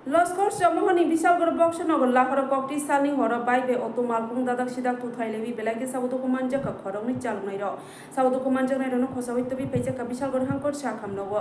लस्कर समूहनि विशालगढ़ बक्सनगर लाहर कक्टी सालनि हर बाइक बे अटो मालपुं दादाक सिदाक तुथाइलेबि बेलागे साबुदको मानजाका खरंनि चालुनाय र साबुदको मानजानाय रनो खसावैतबि पैजाका विशालगढ़ हांकर साखामनव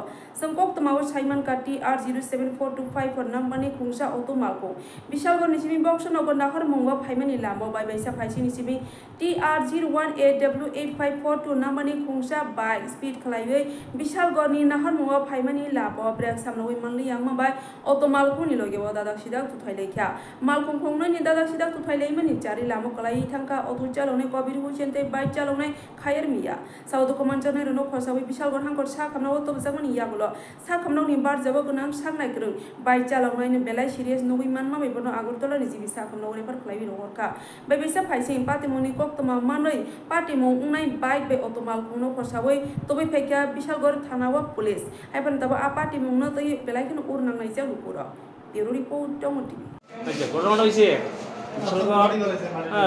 संकोक तमाव साइमान का TR074254 नम्बरनि खुंसा अटो मालको विशालगढ़ निसिमि बक्सनगर लाहर मुंगा फाइमानि लामो बाय बैसा फाइसि निसिमि TR01AW8542 नम्बरनि खुंसा बाइक स्पीड खलाइबै विशालगढ़नि नाहर मुंगा फाइमानि लाबो ब्रेक सामनवै मनलि यांमा बाय अटो मालको लोगेवा दादा सिदाक तुथाइलेख्या मालकुम खोंनायनि दादा सिदाक तुथाइलेमनि जारि लामो कलाई थांका अटो चालौनाय कबिर हुसेनते बाइक चालौनाय खायर मिया साउदको मानजानाय रनो खसावै विशालगढ़ हांकर साखामनाव तबजामनि यागुलो साखामनावनि बार जब गोनां सांनाय ग्रों बाइक चालौनायनि बेलाय सिरियास नबै मानमा बेबनो आगरतलानि जिबि साखामनाव रेफार खलाइबि रहरका बेबैसा फाइसे पातिमनि कक्तमा मानै पातिमो उंनाय बाइक बे अटो मालकुनो खसावै तबै फेक्या विशालगढ़ थानावा पुलिस आइफान तब आ पातिमोंनो तै बेलायखनो उरनांनाय जा लुकुरा Biru report dong TV. আচ্ছা ঘটনাটা হয়েছে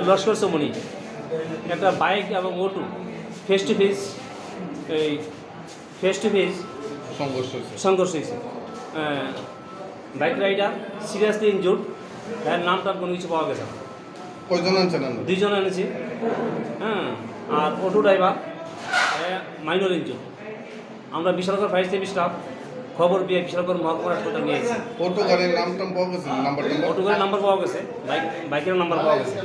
লস্কর সমনি একটা বাইক এবং অটো ফেস টু ফেস সংঘর্ষ হয়েছে বাইক রাইডার সিরিয়াসলি ইনজুর্ড এর নামটা কোনো কিছু পাওয়া গেছে দুইজন এনেছি হ্যাঁ আর অটো ড্রাইভার মাইনর ইনজুর্ড আমরা বিশালগড় ফায়ার সার্ভিস স্টাফ খবর পেয়ে বিশালগড় মহকুমা হাসপাতাল নিয়ে এসেছি অটো গাড়ির নামটা পাওয়া গেছে অটো গাড়ির নাম্বার পাওয়া গেছে বাইকের নাম্বার পাওয়া গেছে